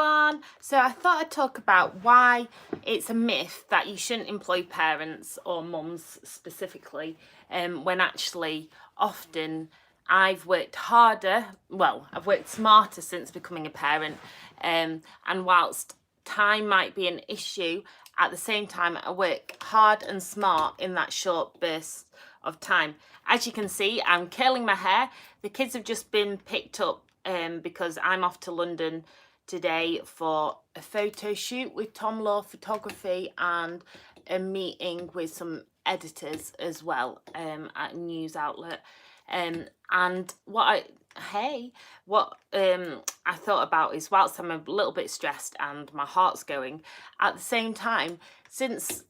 So I thought I'd talk about why it's a myth that you shouldn't employ parents or mums specifically, when actually often I've worked harder, well, I've worked smarter since becoming a parent, and whilst time might be an issue, at the same time I work hard and smart in that short burst of time. As you can see, I'm curling my hair. The kids have just been picked up because I'm off to London today for a photo shoot with Tom Law Photography and a meeting with some editors as well at a news outlet. And what I thought about is, whilst I'm a little bit stressed and my heart's going, at the same time, since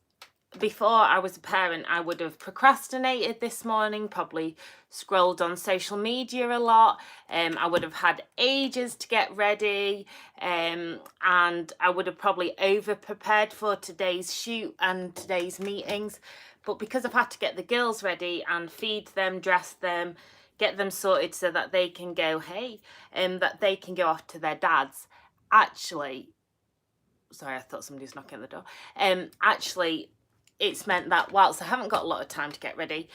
before I was a parent, I would have procrastinated this morning, probably scrolled on social media a lot. I would have had ages to get ready, and I would have probably over prepared for today's shoot and today's meetings. But because I've had to get the girls ready and feed them, dress them, get them sorted so that they can go, that they can go off to their dads. Actually, sorry, I thought somebody was knocking at the door. Actually, it's meant that whilst I haven't got a lot of time to get ready,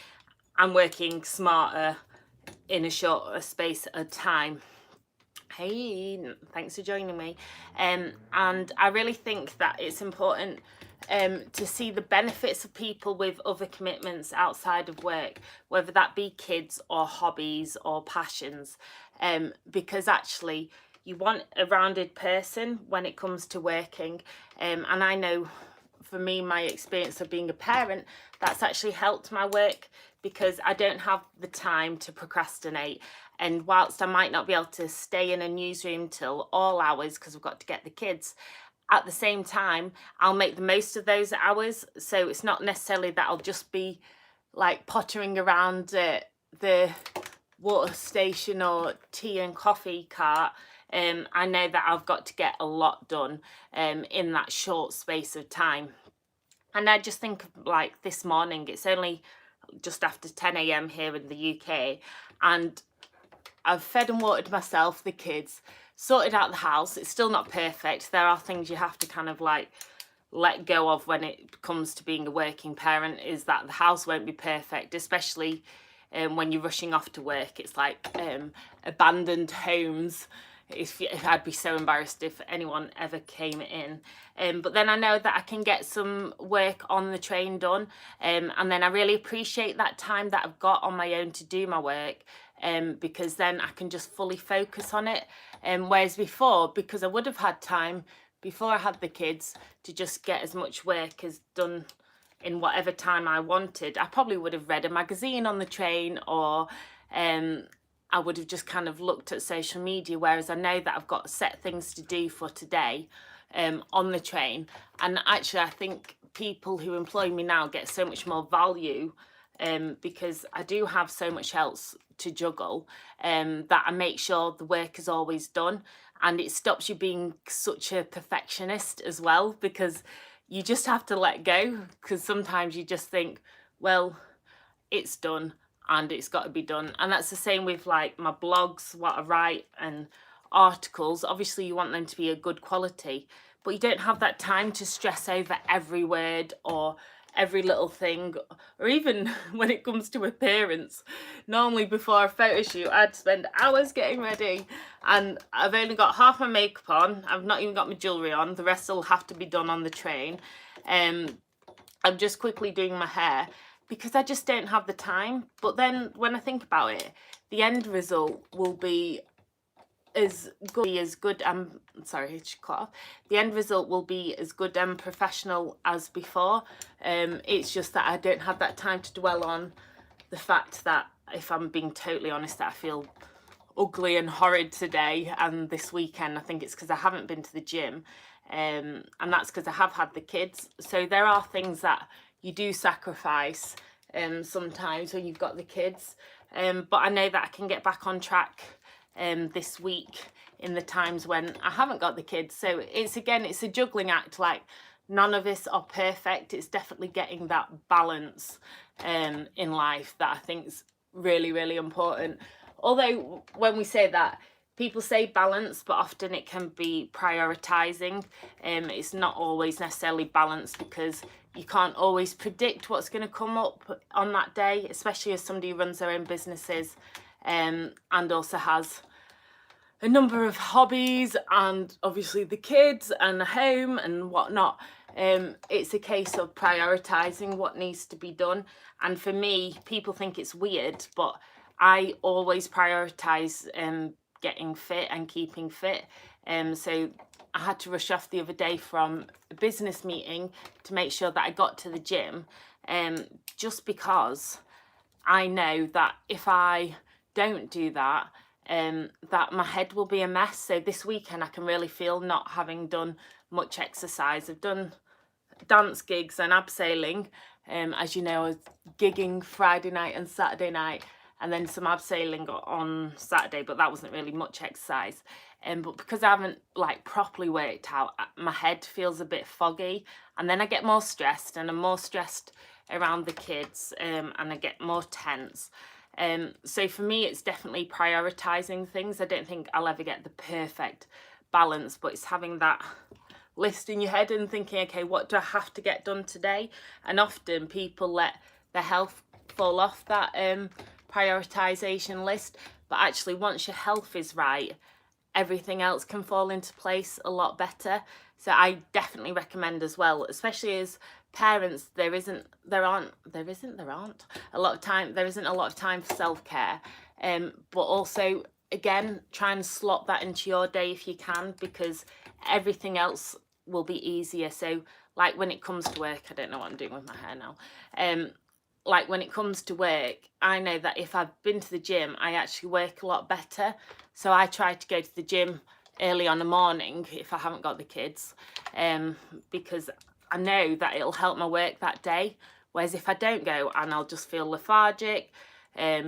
I'm working smarter in a shorter space of time. Hey, thanks for joining me. And I really think that it's important to see the benefits of people with other commitments outside of work, whether that be kids or hobbies or passions, because actually you want a rounded person when it comes to working. And I know for me, my experience of being a parent, that's actually helped my work because I don't have the time to procrastinate. And whilst I might not be able to stay in a newsroom till all hours because I've got to get the kids, at the same time, I'll make the most of those hours. So it's not necessarily that I'll just be like pottering around the water station or tea and coffee cart. I know that I've got to get a lot done in that short space of time. And I just think, like, this morning, it's only just after 10 a.m. here in the UK, and I've fed and watered myself, the kids, sorted out the house. It's still not perfect. There are things you have to kind of like let go of when it comes to being a working parent, is that the house won't be perfect, especially when you're rushing off to work. It's like abandoned homes. I'd be so embarrassed if anyone ever came in. But then I know that I can get some work on the train done, and then I really appreciate that time that I've got on my own to do my work, because then I can just fully focus on it. Whereas before, because I would have had time before I had the kids to just get as much work as done in whatever time I wanted, I probably would have read a magazine on the train, or I would have just kind of looked at social media, whereas I know that I've got set things to do for today on the train. And actually, I think people who employ me now get so much more value because I do have so much else to juggle, that I make sure the work is always done. And it stops you being such a perfectionist as well, because you just have to let go, because sometimes you just think, well, it's done and it's got to be done. And that's the same with like my blogs, what I write, and articles. Obviously you want them to be a good quality, but you don't have that time to stress over every word or every little thing. Or even when it comes to appearance, normally before a photo shoot I'd spend hours getting ready, and I've only got half my makeup on, I've not even got my jewellery on, the rest will have to be done on the train. I'm just quickly doing my hair because I just don't have the time. But then when I think about it, the end result will be as good, sorry, it should cut off. The end result will be as good and professional as before. It's just that I don't have that time to dwell on the fact that, if I'm being totally honest, that I feel ugly and horrid today and this weekend. I think it's because I haven't been to the gym, and that's because I have had the kids. So there are things that you do sacrifice sometimes when you've got the kids, but I know that I can get back on track this week in the times when I haven't got the kids. So it's a juggling act. Like, none of us are perfect. It's definitely getting that balance in life that I think is really, really important. Although when we say that, people say balance, but often it can be prioritizing. It's not always necessarily balanced, because you can't always predict what's going to come up on that day, especially as somebody who runs their own businesses and also has a number of hobbies and obviously the kids and the home and whatnot. It's a case of prioritizing what needs to be done. And for me, people think it's weird, but I always prioritize getting fit and keeping fit. So I had to rush off the other day from a business meeting to make sure that I got to the gym, just because I know that if I don't do that, that my head will be a mess. So this weekend I can really feel not having done much exercise. I've done dance gigs and abseiling. As you know, I was gigging Friday night and Saturday night, and then some abseiling on Saturday, but that wasn't really much exercise. But because I haven't like properly worked out, my head feels a bit foggy, and then I get more stressed, and I'm more stressed around the kids, and I get more tense. So for me, it's definitely prioritizing things. I don't think I'll ever get the perfect balance, but it's having that list in your head and thinking, okay, what do I have to get done today? And often people let their health fall off that prioritization list, but actually once your health is right, everything else can fall into place a lot better. So I definitely recommend as well, especially as parents, there isn't a lot of time for self-care, but also again, try and slot that into your day if you can, because everything else will be easier. So like when it comes to work, I don't know what I'm doing with my hair now, like when it comes to work, I know that if I've been to the gym, I actually work a lot better. So I try to go to the gym early on the morning if I haven't got the kids, because I know that it'll help my work that day. Whereas if I don't go, and I'll just feel lethargic,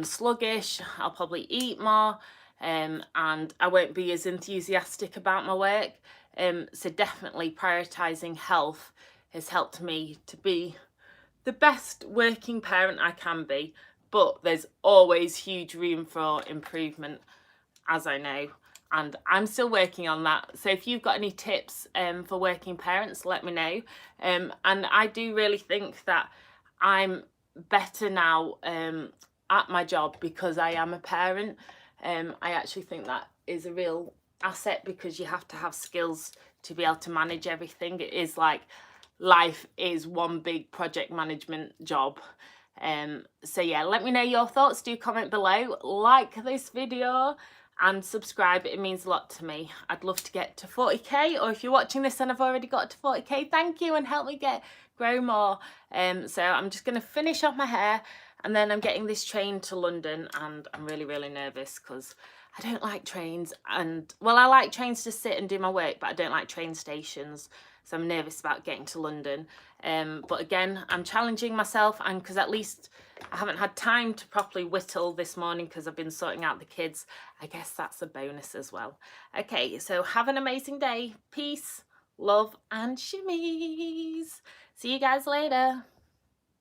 sluggish, I'll probably eat more, and I won't be as enthusiastic about my work. So definitely prioritising health has helped me to be the best working parent I can be, but there's always huge room for improvement, as I know, and I'm still working on that. So if you've got any tips for working parents, let me know. And I do really think that I'm better now at my job because I am a parent. I actually think that is a real asset, because you have to have skills to be able to manage everything. It is like life is one big project management job. So yeah, let me know your thoughts. Do comment below, like this video and subscribe. It means a lot to me. I'd love to get to 40k, or if you're watching this and I've already got to 40k, thank you, and help me grow more. So I'm just going to finish off my hair, and then I'm getting this train to London, and I'm really nervous because I don't like trains. And well, I like trains to sit and do my work, but I don't like train stations. So I'm nervous about getting to London. But again, I'm challenging myself, and because at least I haven't had time to properly whittle this morning because I've been sorting out the kids. I guess that's a bonus as well. Okay, so have an amazing day. Peace, love, and shimmies. See you guys later.